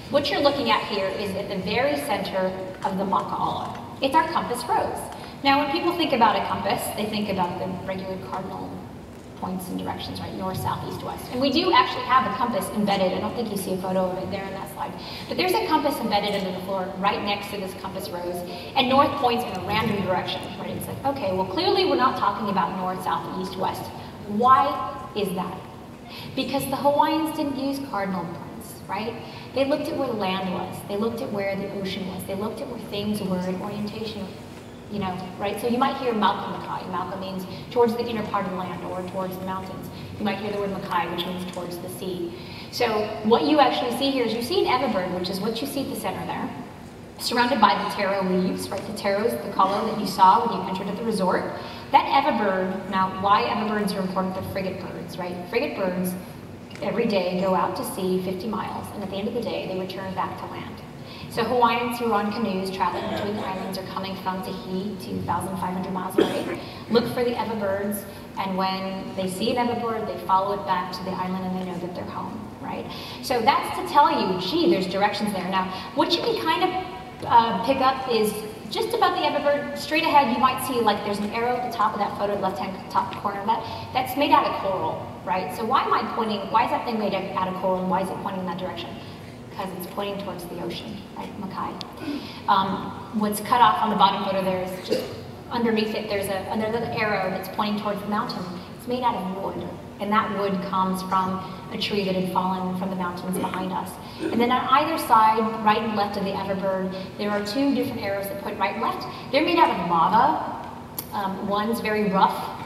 What you're looking at here is at the very center of the maka'ala. It's our compass rose. Now, when people think about a compass, they think about the regular cardinal points and directions, right? North, south, east, west. And we do actually have a compass embedded. I don't think you see a photo of it there in that slide. But there's a compass embedded into the floor right next to this compass rose. And north points in a random direction, right? It's like, okay, well, clearly we're not talking about north, south, east, west. Why is that? Because the Hawaiians didn't use cardinal points, right? They looked at where the land was. They looked at where the ocean was. They looked at where things were in orientation, you know, right? So you might hear Malka Makai. Malka means towards the inner part of the land or towards the mountains. You might hear the word Makai, which means towards the sea. So what you actually see here is you see an everbird, which is what you see at the center there, surrounded by the taro leaves, right? The taro is the color that you saw when you entered at the resort. That everbird, now why everbirds are important, they're frigate birds, right? Frigate birds every day go out to sea 50 miles, and at the end of the day, they return back to land. So Hawaiians who are on canoes traveling between the islands or coming from Tahiti, 2,500 miles away, look for the everbirds, and when they see an everbird, they follow it back to the island and they know that they're home, right? So that's to tell you, gee, there's directions there. Now, what you can kind of pick up is just about the everbird, straight ahead you might see like there's an arrow at the top of that photo, left-hand top corner of that, that's made out of coral, right? So why am I pointing, why is that thing made out of coral and why is it pointing in that direction? Because it's pointing towards the ocean, right, Makai. What's cut off on the bottom photo there is just underneath it, there's another arrow that's pointing towards the mountain. It's made out of wood, and that wood comes from a tree that had fallen from the mountains behind us. And then on either side, right and left of the everbird, there are two different arrows that point right and left. They're made out of lava. One's very rough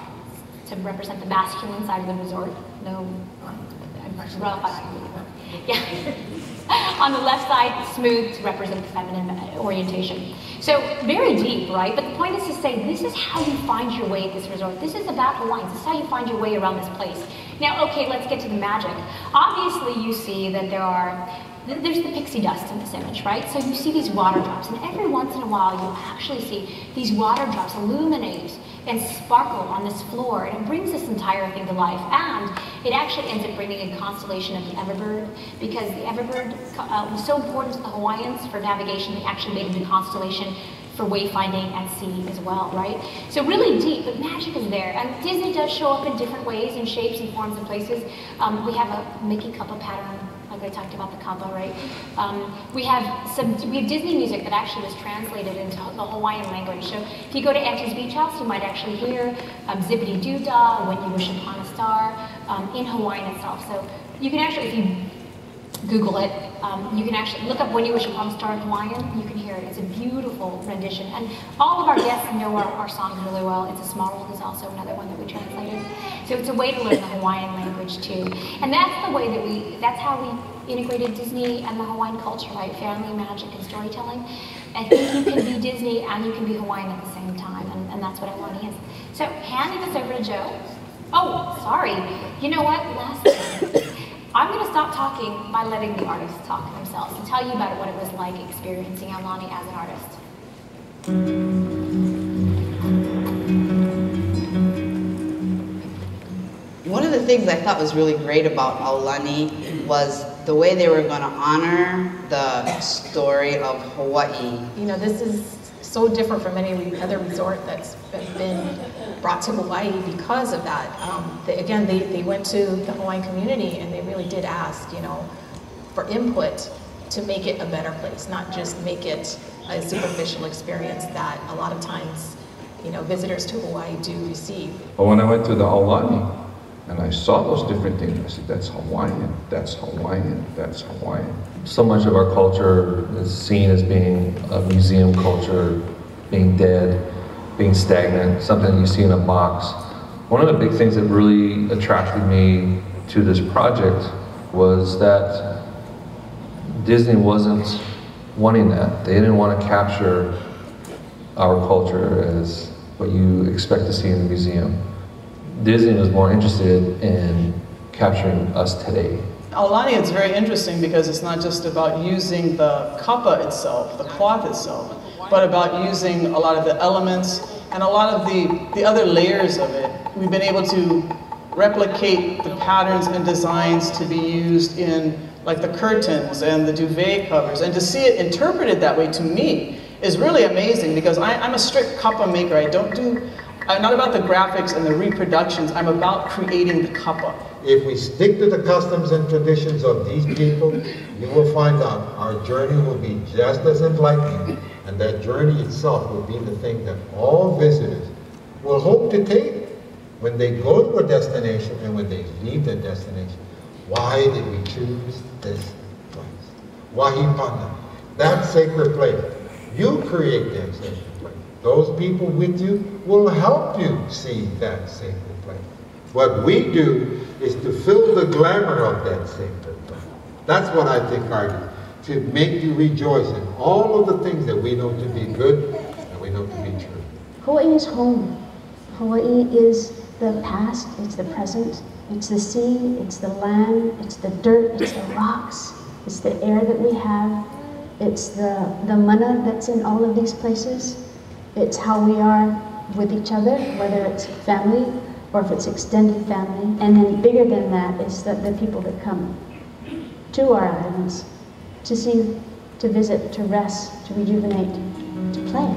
to represent the masculine side of the resort. No, rough. Yeah. On the left side, smooth to represent the feminine orientation. So very deep, right? But the point is to say, this is how you find your way at this resort. This is about Hawaiians. This is how you find your way around this place. Now, okay, let's get to the magic. Obviously, you see that there's the pixie dust in this image, right? So you see these water drops, and every once in a while, you'll actually see these water drops illuminate and sparkle on this floor, and it brings this entire thing to life. And it actually ends up bringing a constellation of the everbird, because the everbird was so important to the Hawaiians for navigation, they actually made it a constellation for wayfinding at sea as well, right? So really deep, but magic is there. And Disney does show up in different ways and shapes and forms and places. We have a Mickey Kappa pattern, like I talked about the Kappa, right? We have Disney music that actually was translated into the Hawaiian language. So if you go to Auntie's Beach House, you might actually hear Zippity Doo Dah, When You Wish Upon a Star, in Hawaiian itself. So you can actually, if you Google it, you can actually look up When You Wish Upon a Star in Hawaiian, you can hear it. It's a beautiful rendition. And all of our guests know our songs really well. It's a Small World is also another one that we translated. So it's a way to learn the Hawaiian language too. And that's the way that that's how we integrated Disney and the Hawaiian culture, right? Family, magic, and storytelling. I think you can be Disney and you can be Hawaiian at the same time, and that's what Aulani is. So handing this over to Joe. Oh, sorry. You know what? Last thing. I'm going to stop talking by letting the artists talk themselves and tell you about what it was like experiencing Aulani as an artist. One of the things I thought was really great about Aulani was the way they were going to honor the story of Hawaii. You know, this is so different from any other resort that's been brought to Hawaii because of that. They went to the Hawaiian community and they really did ask, you know, for input to make it a better place, not just make it a superficial experience that a lot of times, you know, visitors to Hawaii do receive. But when I went to the Aulani and I saw those different things, I said, that's Hawaiian, that's Hawaiian, that's Hawaiian. So much of our culture is seen as being a museum culture, being dead, being stagnant, something you see in a box. One of the big things that really attracted me to this project was that Disney wasn't wanting that. They didn't want to capture our culture as what you expect to see in the museum. Disney was more interested in capturing us today. Aulani is very interesting because it's not just about using the kapa itself, the cloth itself, but about using a lot of the elements and a lot of the other layers of it. We've been able to replicate the patterns and designs to be used in like the curtains and the duvet covers, and to see it interpreted that way to me is really amazing, because I'm a strict kappa maker. I'm not about the graphics and the reproductions, I'm about creating the kappa. If we stick to the customs and traditions of these people, you will find out our journey will be just as enlightening, and that journey itself will be the thing that all visitors will hope to take when they go to a destination and when they leave the destination. Why did we choose this place? Wahipana, that sacred place. You create that sacred place. Those people with you will help you see that sacred place. What we do is to fill the glamour of that sacred place. That's what I think art is, to make you rejoice in all of the things that we know to be good and we know to be true. Hawaii is home. Hawaii is the past, it's the present, it's the sea, it's the land, it's the dirt, it's the rocks, it's the air that we have, it's the mana that's in all of these places, it's how we are with each other, whether it's family or if it's extended family. And then bigger than that is the people that come to our islands to see, to visit, to rest, to rejuvenate, to play.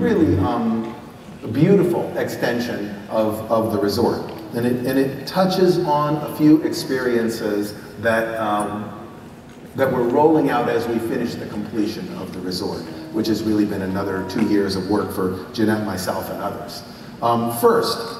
Really a beautiful extension of the resort. And it touches on a few experiences that, that we're rolling out as we finish the completion of the resort, which has really been another 2 years of work for Jeanette, myself, and others. First,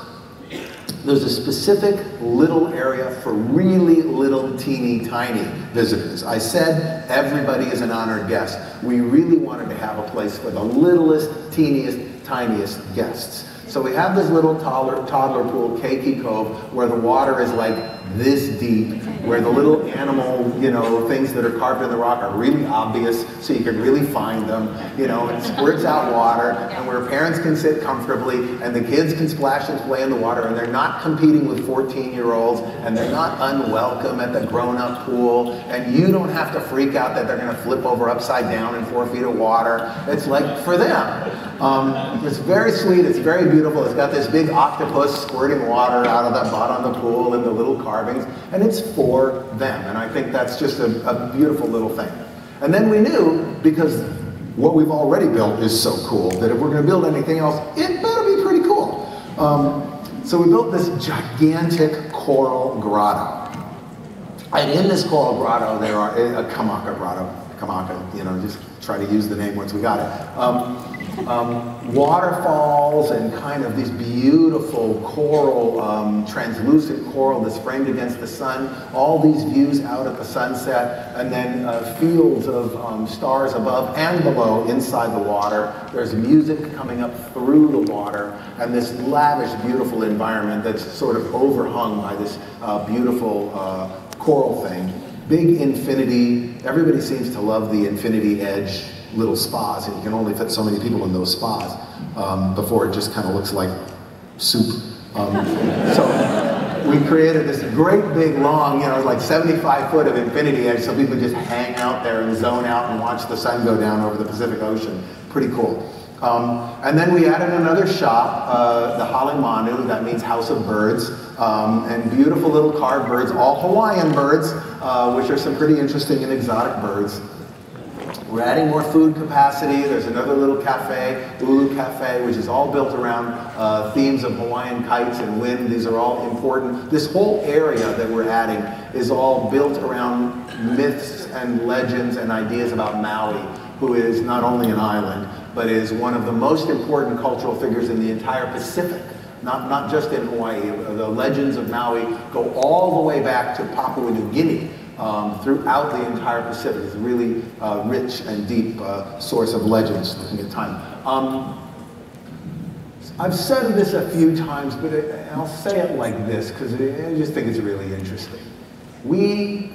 there's a specific little area for really little, teeny, tiny visitors. I said everybody is an honored guest. We really wanted to have a place for the littlest, teeniest, tiniest guests. So we have this little toddler pool, Keiki Cove, where the water is like this deep, where the little animal, you know, things that are carved in the rock are really obvious, so you can really find them. You know, it squirts out water, and where parents can sit comfortably, and the kids can splash and play in the water, and they're not competing with 14-year-olds, and they're not unwelcome at the grown-up pool, and you don't have to freak out that they're going to flip over upside down in 4 feet of water. It's like for them. It's very sweet, it's very beautiful. It's got this big octopus squirting water out of the bottom of the pool and the little carvings, and it's for them. And I think that's just a beautiful little thing. And then we knew, because what we've already built is so cool, that if we're going to build anything else, it better be pretty cool. So we built this gigantic coral grotto. And in this coral grotto, there are a Kamaka grotto. Kamaka, you know, just try to use the name once we got it. Waterfalls and kind of these beautiful coral, translucent coral that's framed against the sun, all these views out at the sunset, and then fields of stars above and below inside the water. There's music coming up through the water, and this lavish, beautiful environment that's sort of overhung by this beautiful coral thing. Big infinity. Everybody seems to love the infinity edge little spas, and you can only fit so many people in those spas before it just kind of looks like soup. So we created this great big long, you know, like 75 foot of infinity edge, so people just hang out there and zone out and watch the sun go down over the Pacific Ocean. Pretty cool. And then we added another shop, the Halimanu, that means House of Birds, and beautiful little carved birds, all Hawaiian birds, which are some pretty interesting and exotic birds. We're adding more food capacity. There's another little cafe, Ulu Cafe, which is all built around themes of Hawaiian kites and wind. These are all important. This whole area that we're adding is all built around myths and legends and ideas about Maui, who is not only an island, but is one of the most important cultural figures in the entire Pacific, not just in Hawaii. The legends of Maui go all the way back to Papua New Guinea. Throughout the entire Pacific. It's a really rich and deep source of legends looking at time. I've said this a few times, but I'll say it like this because I just think it's really interesting. We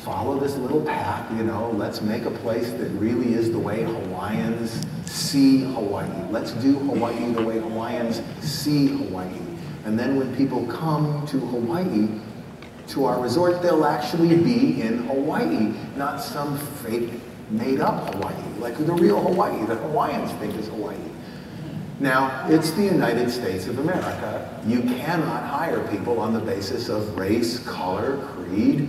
follow this little path, you know, let's make a place that really is the way Hawaiians see Hawaii. Let's do Hawaii the way Hawaiians see Hawaii. And then when people come to Hawaii, to our resort, they'll actually be in Hawaii, not some fake, made-up Hawaii, like the real Hawaii that Hawaiians think is Hawaii. Now, it's the United States of America. You cannot hire people on the basis of race, color, creed.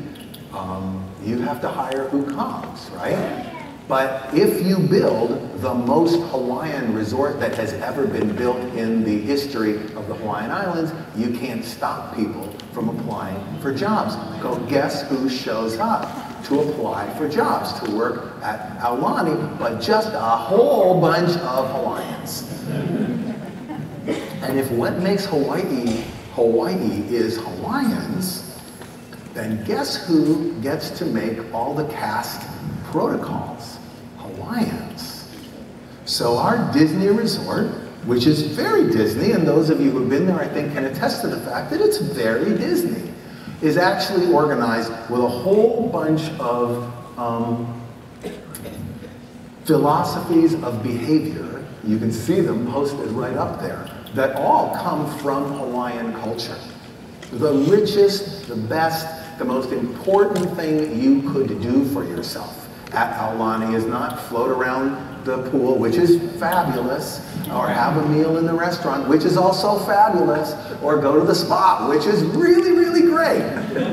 You have to hire who comes, right? But if you build the most Hawaiian resort that has ever been built in the history of the Hawaiian Islands, you can't stop people from applying for jobs. Go guess who shows up to apply for jobs, to work at Aulani, but just a whole bunch of Hawaiians. And if what makes Hawaii, Hawaii is Hawaiians, then guess who gets to make all the caste protocols? Hawaiians. So our Disney resort, which is very Disney, and those of you who've been there I think can attest to the fact that it's very Disney, is actually organized with a whole bunch of philosophies of behavior. You can see them posted right up there, that all come from Hawaiian culture. The richest, the best, the most important thing you could do for yourself at Aulani is not float around the pool, which is fabulous, or have a meal in the restaurant, which is also fabulous, or go to the spa, which is really, really great.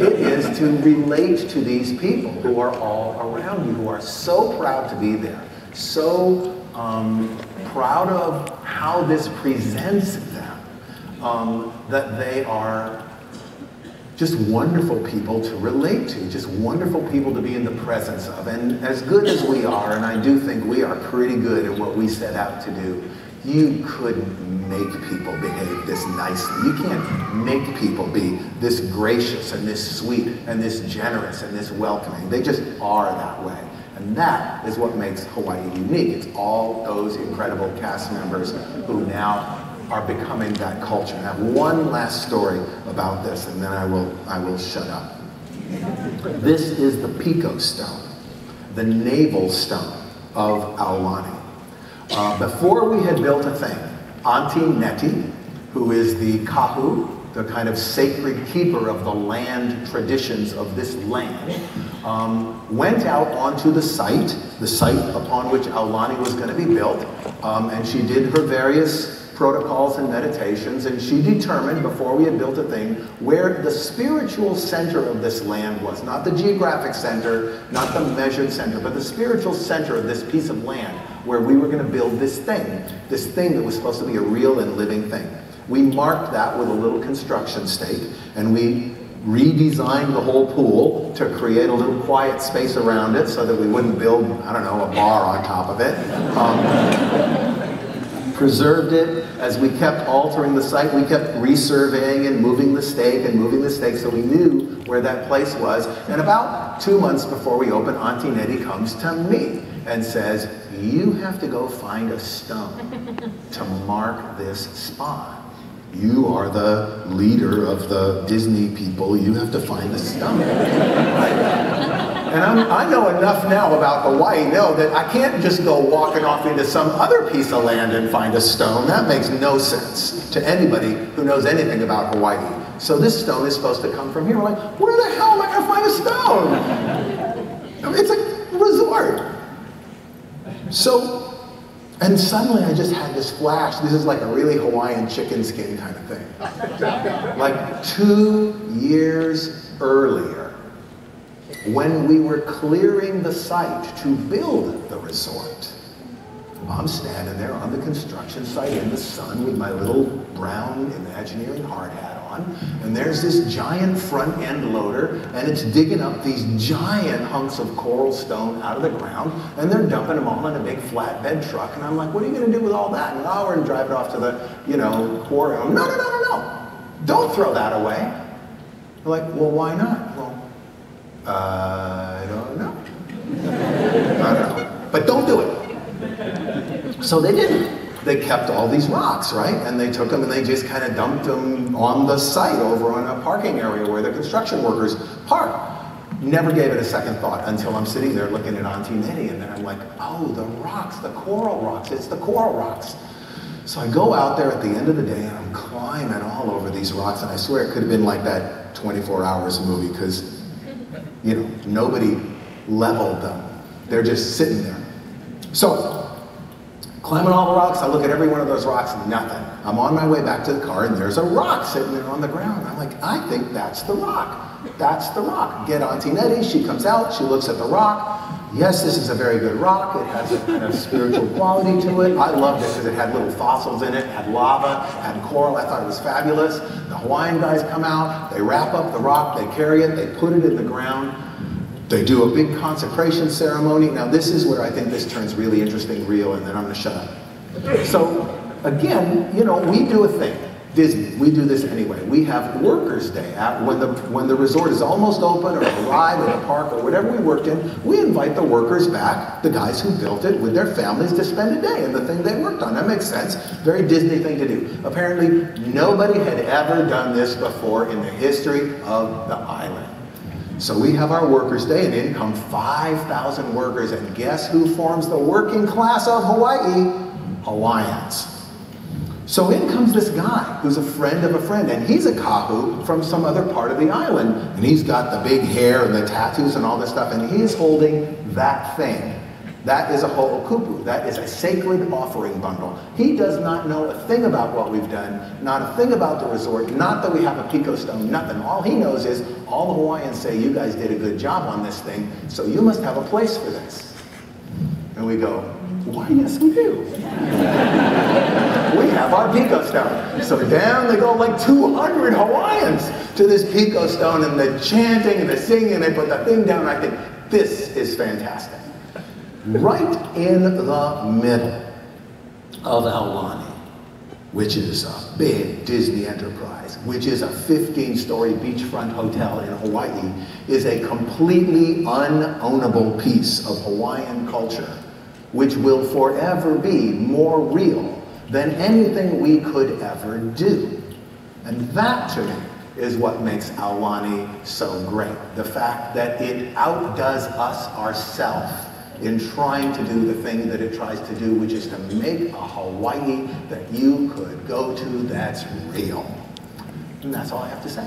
It is to relate to these people who are all around you, who are so proud to be there, so proud of how this presents them, that they are just wonderful people to relate to, just wonderful people to be in the presence of. And as good as we are, and I do think we are pretty good at what we set out to do, you couldn't make people behave this nicely. You can't make people be this gracious and this sweet and this generous and this welcoming. They just are that way. And that is what makes Hawaii unique. It's all those incredible cast members who now are becoming that culture. I have one last story about this, and then I will shut up. This is the Pico Stone, the navel stone of Aulani. Before we had built a thing, Auntie Nettie, who is the kahu, the kind of sacred keeper of the land traditions of this land, went out onto the site upon which Aulani was going to be built, and she did her various protocols and meditations, and she determined before we had built a thing where the spiritual center of this land was. Not the geographic center, not the measured center, but the spiritual center of this piece of land where we were going to build this thing that was supposed to be a real and living thing. We marked that with a little construction stake, and we redesigned the whole pool to create a little quiet space around it so that we wouldn't build, I don't know, a bar on top of it. Preserved it. As we kept altering the site, we kept resurveying and moving the stake so we knew where that place was. And about 2 months before we opened, Auntie Nettie comes to me and says, you have to go find a stone to mark this spot. You are the leader of the Disney people, you have to find a stone. And I know enough now about Hawaii, know that I can't just go walking off into some other piece of land and find a stone. That makes no sense to anybody who knows anything about Hawaii. So this stone is supposed to come from here. We're like, where the hell am I gonna find a stone? It's a resort. So, and suddenly I just had this flash. This is like a really Hawaiian chicken skin kind of thing. Like 2 years earlier, when we were clearing the site to build the resort, I'm standing there on the construction site in the sun with my little brown Imagineering hard hat on, and there's this giant front end loader, and it's digging up these giant hunks of coral stone out of the ground, and they're dumping them all in a big flatbed truck, and I'm like, what are you going to do with all that? And we're going to drive it off to the, quarry. No, don't throw that away. I'm like, well, why not? Well, I don't know. I don't know. But don't do it. So they didn't. They kept all these rocks, right? And they took them and they just kind of dumped them on the site over on a parking area where the construction workers park. Never gave it a second thought until I'm sitting there looking at Auntie Nettie, and then I'm like, oh, the rocks, the coral rocks, it's the coral rocks. So I go out there at the end of the day and I'm climbing all over these rocks, and I swear it could have been like that 24 Hours movie, because nobody leveled them. They're just sitting there. So Climbing all the rocks, I look at every one of those rocks, nothing. I'm on my way back to the car and there's a rock sitting there on the ground. I'm like, I think that's the rock. That's the rock. Get Auntie Nettie, she comes out, she looks at the rock. Yes, this is a very good rock. It has a kind of spiritual quality to it. I loved it because it had little fossils in it, had lava, had coral. I thought it was fabulous. The Hawaiian guys come out, they wrap up the rock, they carry it, they put it in the ground. They do a big consecration ceremony. Now this is where I think this turns really interesting, real, and then I'm gonna shut up. So again, you know, we do a thing. Disney, we do this anyway. We have Workers' Day. When the resort is almost open, or a ride in a park, or whatever we worked in, we invite the workers back, the guys who built it, with their families to spend a day in the thing they worked on. That makes sense. Very Disney thing to do. Apparently, nobody had ever done this before in the history of the island. So we have our Workers' Day, and in come 5,000 workers, and guess who forms the working class of Hawaii? Hawaiians. So in comes this guy who's a friend of a friend, and he's a kahu from some other part of the island, and he's got the big hair and the tattoos and all this stuff, and he's holding that thing. That is a ho'okupu. That is a sacred offering bundle. He does not know a thing about what we've done, not a thing about the resort, not that we have a Pico Stone, nothing. All he knows is all the Hawaiians say, you guys did a good job on this thing, so you must have a place for this. And we go, why, yes we do. We have our Pico Stone. So down they go like 200 Hawaiians to this Pico Stone, and the chanting and the singing, and they put the thing down. I think this is fantastic. Right in the middle of Aulani, which is a big Disney enterprise, which is a 15-story beachfront hotel in Hawaii, is a completely unownable piece of Hawaiian culture, which will forever be more real than anything we could ever do. And that, to me, is what makes Aulani so great. The fact that it outdoes us ourselves in trying to do the thing that it tries to do, which is to make a Hawaii that you could go to that's real. And that's all I have to say.